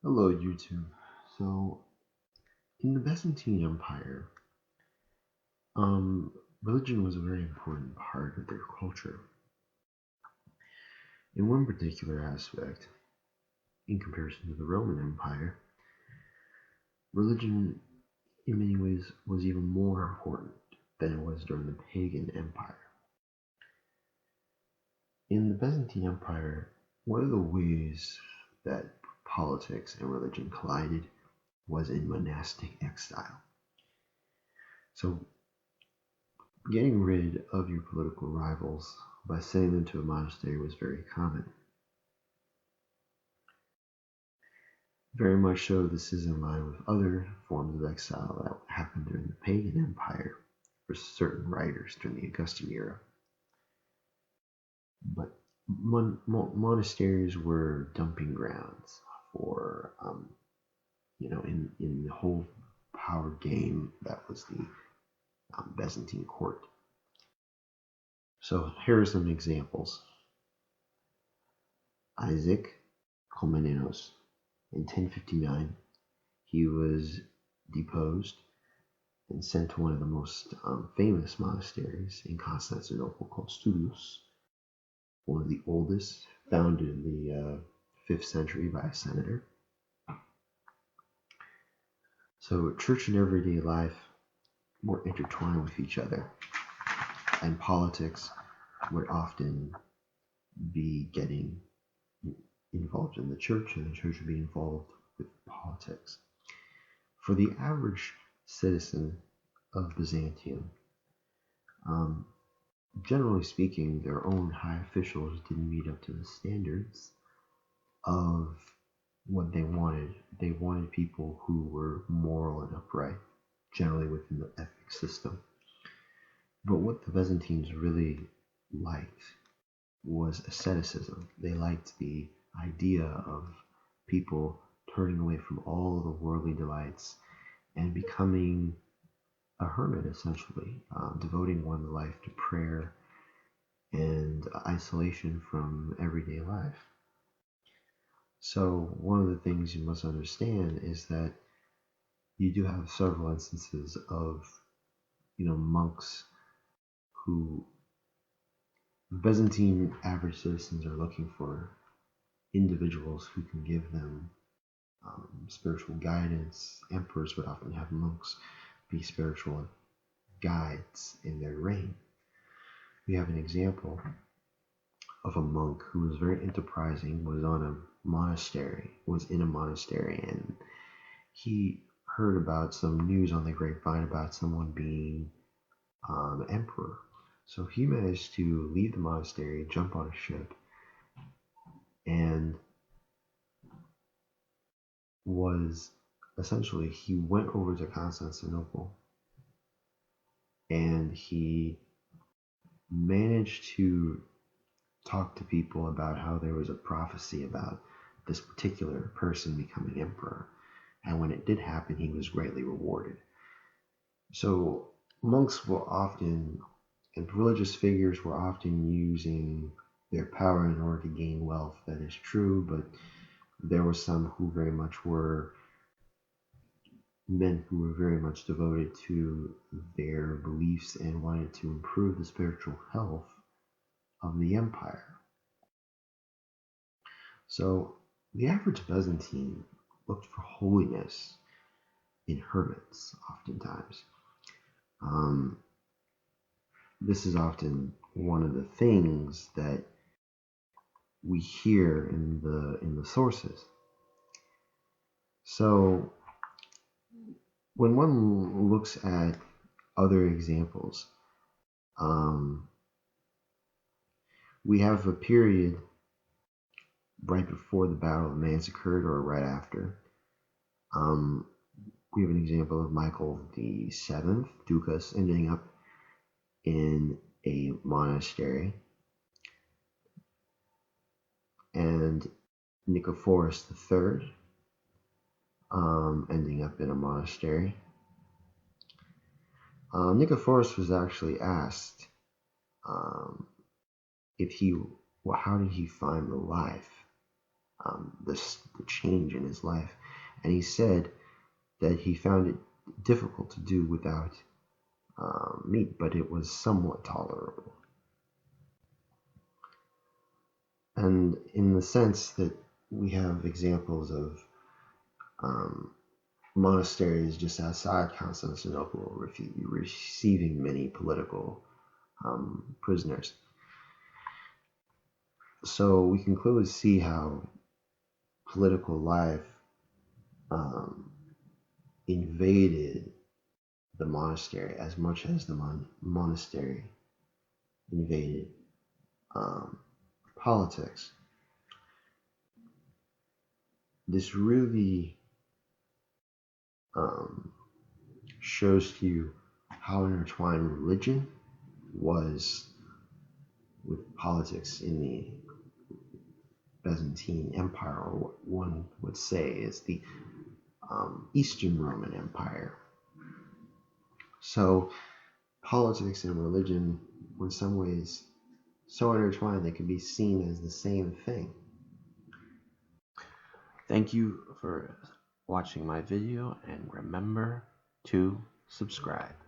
Hello, YouTube. So, in the Byzantine Empire, religion was a very important part of their culture. In one particular aspect, in comparison to the Roman Empire, religion in many ways was even more important than it was during the pagan empire. In the Byzantine Empire, one of the ways that politics and religion collided was in monastic exile. So, getting rid of your political rivals by sending them to a monastery was very common. Very much so, this is in line with other forms of exile that happened during the pagan empire for certain writers during the Augustan era. But monasteries were dumping grounds for, in the whole power game that was the Byzantine court. So here are some examples. Isaac Komnenos, in 1059, he was deposed and sent to one of the most famous monasteries in Constantinople called Studios, one of the oldest, founded in the 5th century by a senator. So church and everyday life were intertwined with each other, and politics would often be getting involved in the church, and the church would be involved with politics. For the average citizen of Byzantium, generally speaking, their own high officials didn't meet up to the standards of what they wanted. They wanted people who were moral and upright, generally within the ethics system. But what the Byzantines really liked was asceticism. They liked the idea of people turning away from all the worldly delights and becoming a hermit, essentially, devoting one's life to prayer and isolation from everyday life. So one of the things you must understand is that you do have several instances of, monks who Byzantine average citizens are looking for individuals who can give them spiritual guidance. Emperors would often have monks be spiritual guides in their reign. We have an example of a monk who was very enterprising, was in a monastery, and he heard about some news on the grapevine about someone being emperor. So he managed to leave the monastery, jump on a ship, and he went over to Constantinople, and he managed to talk to people about how there was a prophecy about this particular person becoming emperor. And when it did happen, he was greatly rewarded. So monks will often, and religious figures were often using their power in order to gain wealth. That is true, but there were some who very much were men who were very much devoted to their beliefs and wanted to improve the spiritual health of the empire. So the average Byzantine looked for holiness in hermits, oftentimes. This is often one of the things that we hear in the sources. So when one looks at other examples, we have a period right before the Battle of Mans occurred, or right after. We have an example of Michael VII, Ducas, ending up in a monastery, and Nicephorus III ending up in a monastery. Nicephorus was actually asked how did he find the life, the change in his life. And he said that he found it difficult to do without meat, but it was somewhat tolerable. And in the sense that we have examples of monasteries just outside Constantinople receiving many political prisoners. So we can clearly see how political life invaded the monastery as much as the monastery invaded politics. This really shows to you how intertwined religion was with politics in the Byzantine Empire, or what one would say is the Eastern Roman Empire. So politics and religion were in some ways so intertwined they could be seen as the same thing. Thank you for watching my video, and remember to subscribe.